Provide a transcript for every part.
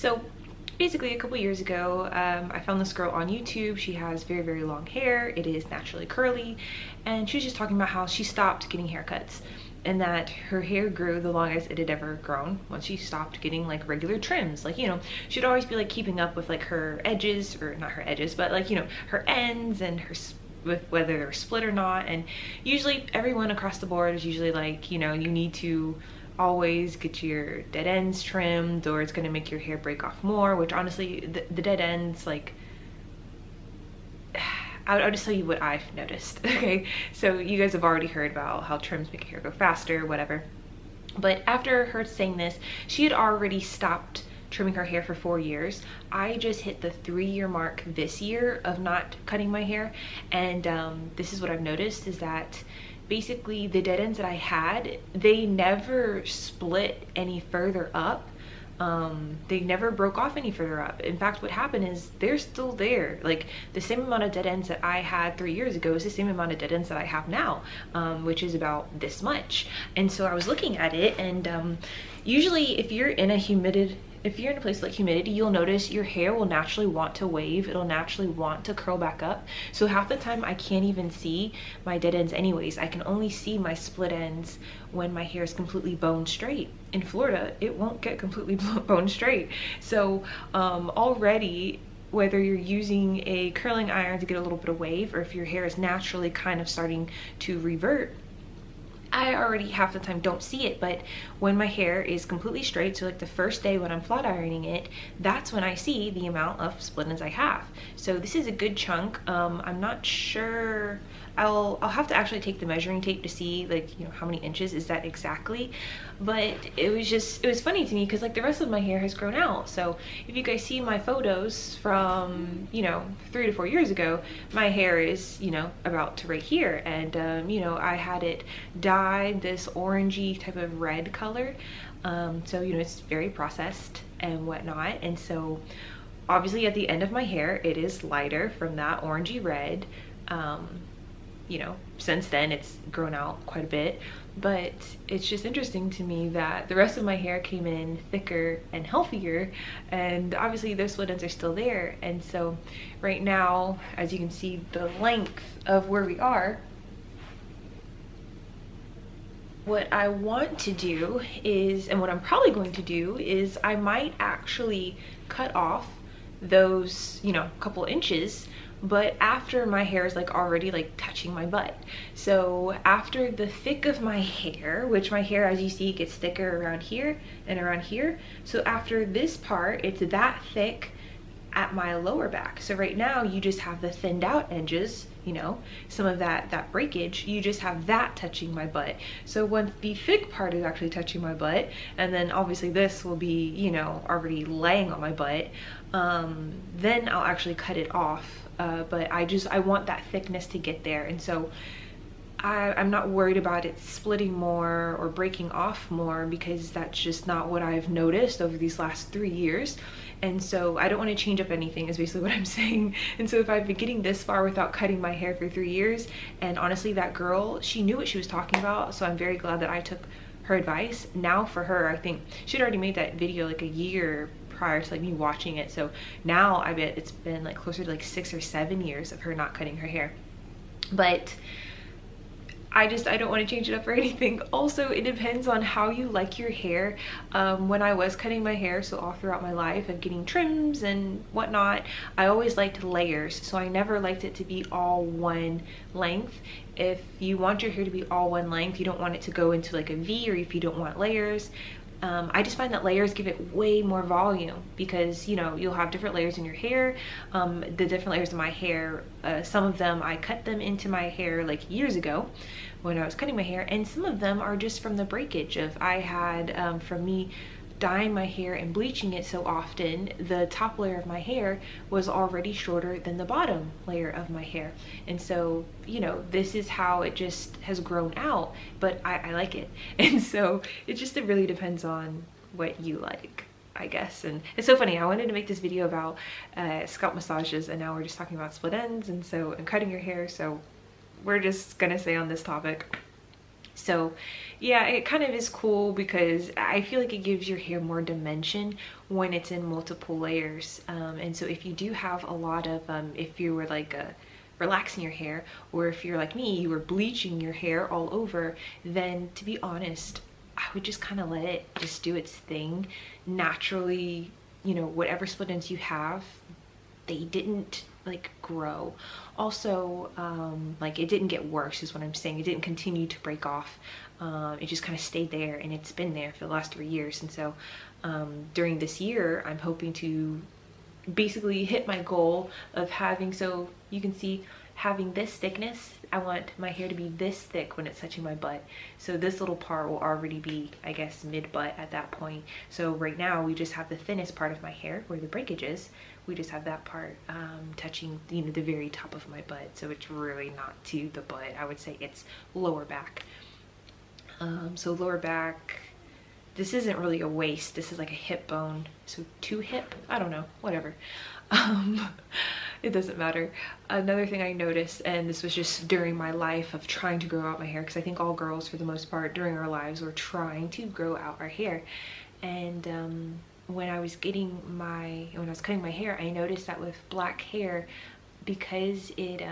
So basically a couple years ago, I found this girl on YouTube. She has very, very long hair. It is naturally curly. And she was just talking about how she stopped getting haircuts and that her hair grew the longest it had ever grown once she stopped getting like regular trims. Like, you know, she'd always be like keeping up with like her edges, or not her edges, but like, you know, her ends and her with whether they're split or not. And usually everyone across the board is usually like, you know, you need to always get your dead ends trimmed or it's going to make your hair break off more, which honestly the dead ends, like, I'll just tell you what I've noticed. Okay, so you guys have already heard about how trims make your hair go faster, whatever. But after her saying this, she had already stopped trimming her hair for 4 years. I just hit the 3-year mark this year of not cutting my hair, and this is what I've noticed is that basically the dead ends that I had, they never split any further up. They never broke off any further up. In fact, what happened is they're still there. Like the same amount of dead ends that I had 3 years ago is the same amount of dead ends that I have now, which is about this much. And so I was looking at it, and usually if you're in a place like humidity, you'll notice your hair will naturally want to wave. It'll naturally want to curl back up. So half the time I can't even see my dead ends anyways. I can only see my split ends when my hair is completely bone straight. In Florida, it won't get completely bone straight. So already, whether you're using a curling iron to get a little bit of wave, or if your hair is naturally kind of starting to revert, I already half the time don't see it. But when my hair is completely straight, so like the first day when I'm flat ironing it, that's when I see the amount of split ends I have. So this is a good chunk. I'm not sure, I'll have to actually take the measuring tape to see, like, you know, how many inches is that exactly. But it was funny to me because like the rest of my hair has grown out. So if you guys see my photos from, you know, 3 to 4 years ago, my hair is, you know, about to right here. And you know, I had it dyed this orangey type of red color. So, you know, it's very processed and whatnot. And so obviously at the end of my hair, it is lighter from that orangey red. You know, since then it's grown out quite a bit, but it's just interesting to me that the rest of my hair came in thicker and healthier, and obviously those split ends are still there. And so right now, as you can see, the length of where we are, what I want to do is, and what I'm probably going to do is, I might actually cut off those, you know, couple inches, but after my hair is like already like touching my butt. So after the thick of my hair, which my hair, as you see, gets thicker around here and around here. So after this part, it's that thick at my lower back. So right now you just have the thinned out edges, you know, some of that breakage, you just have that touching my butt. So once the thick part is actually touching my butt, and then obviously this will be, you know, already laying on my butt, then I'll actually cut it off. But I want that thickness to get there. And so I'm not worried about it splitting more or breaking off more, because that's just not what I've noticed over these last 3 years. And so I don't want to change up anything, is basically what I'm saying. And so if I've been getting this far without cutting my hair for 3 years, and honestly that girl, she knew what she was talking about, so I'm very glad that I took her advice. Now for her, I think she'd already made that video like a year prior to like me watching it. So now I bet it's been like closer to like 6 or 7 years of her not cutting her hair. But I don't want to change it up or anything. Also, it depends on how you like your hair. When I was cutting my hair, so all throughout my life of getting trims and whatnot, I always liked layers. So I never liked it to be all one length. If you want your hair to be all one length, you don't want it to go into like a V, or if you don't want layers, I just find that layers give it way more volume, because, you know, you'll have different layers in your hair. The different layers of my hair, some of them I cut them into my hair like years ago when I was cutting my hair, and some of them are just from the breakage of I had from me dyeing my hair and bleaching it so often. The top layer of my hair was already shorter than the bottom layer of my hair, and so, you know, this is how it just has grown out, but I like it. And so it really depends on what you like, I guess. And it's so funny, I wanted to make this video about scalp massages, and now we're just talking about split ends and cutting your hair, so we're just gonna stay on this topic. So yeah, it kind of is cool because I feel like it gives your hair more dimension when it's in multiple layers. And so if you do have a lot of, if you were like relaxing your hair, or if you're like me, you were bleaching your hair all over, then to be honest, I would just kind of let it just do its thing naturally. You know, whatever split ends you have, they didn't like grow. Also, like it didn't get worse is what I'm saying. It didn't continue to break off. It just kind of stayed there, and it's been there for the last 3 years. And so during this year, I'm hoping to basically hit my goal of having, so you can see, having this thickness. I want my hair to be this thick when it's touching my butt. So this little part will already be, I guess, mid-butt at that point. So right now we just have the thinnest part of my hair where the breakage is. We just have that part touching, you know, the very top of my butt. So it's really not to the butt. I would say it's lower back. So lower back, this isn't really a waist. This is like a hip bone. So to hip, I don't know, whatever. It doesn't matter. Another thing I noticed, and this was just during my life of trying to grow out my hair, because I think all girls for the most part during our lives were trying to grow out our hair. And when I was cutting my hair, I noticed that with black hair, because it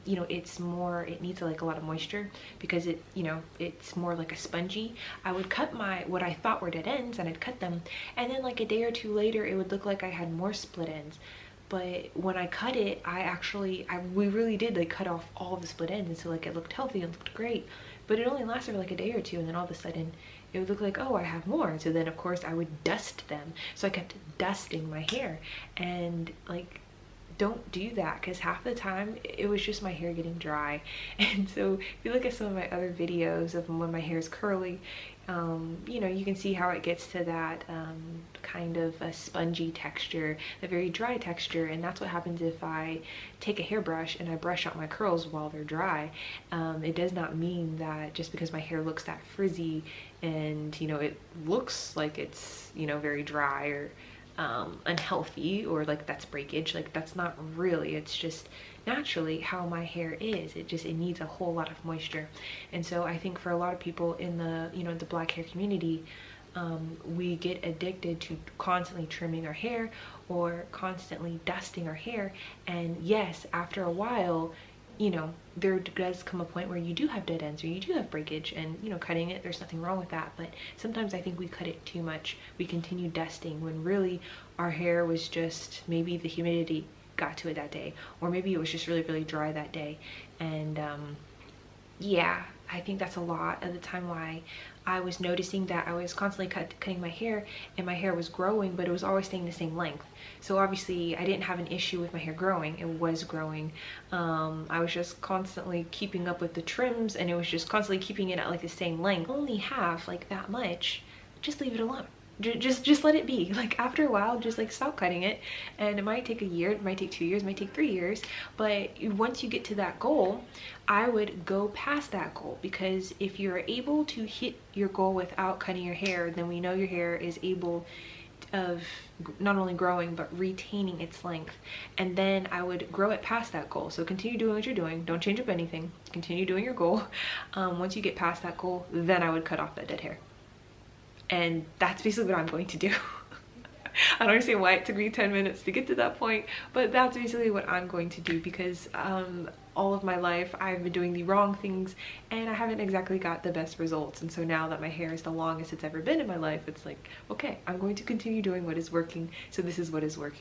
you know, it needs like a lot of moisture, because it, you know, it's more like a spongy. I would cut my, what I thought were dead ends, and I'd cut them, and then like a day or two later it would look like I had more split ends. But when I cut it, we really did like cut off all of the split ends, and so like it looked healthy and looked great. But it only lasted for like a day or two, and then all of a sudden it would look like, oh, I have more. So then of course I would dust them. So I kept dusting my hair, and like, don't do that, because half the time it was just my hair getting dry. And so if you look at some of my other videos of when my hair is curly, you know, you can see how it gets to that kind of a spongy texture, a very dry texture. And that's what happens if I take a hairbrush and I brush out my curls while they're dry. It does not mean that just because my hair looks that frizzy and, you know, it looks like it's, you know, very dry or unhealthy, or like that's breakage. Like that's not really, it's just naturally how my hair is. It needs a whole lot of moisture. And so I think for a lot of people in the, you know, the black hair community, we get addicted to constantly trimming our hair or constantly dusting our hair. And yes, after a while, you know, there does come a point where you do have dead ends or you do have breakage, and, you know, cutting it, there's nothing wrong with that. But sometimes I think we cut it too much. We continue dusting when really our hair was just, maybe the humidity got to it that day, or maybe it was just really, really dry that day. And yeah, I think that's a lot of the time why I was noticing that I was constantly cutting my hair, and my hair was growing, but it was always staying the same length. So obviously I didn't have an issue with my hair growing. It was growing. I was just constantly keeping up with the trims, and it was just constantly keeping it at like the same length. Only have like that much, just leave it alone. Just let it be. Like after a while, just like stop cutting it. And it might take a year, it might take 2 years, it might take 3 years, but once you get to that goal, I would go past that goal. Because if you're able to hit your goal without cutting your hair, then we know your hair is able of not only growing but retaining its length. And then I would grow it past that goal. So continue doing what you're doing, don't change up anything, continue doing your goal. Once you get past that goal, then I would cut off that dead hair. And that's basically what I'm going to do. I don't understand why it took me 10 minutes to get to that point, but that's basically what I'm going to do, because all of my life I've been doing the wrong things and I haven't exactly got the best results. And so now that my hair is the longest it's ever been in my life, it's like, okay, I'm going to continue doing what is working. So this is what is working.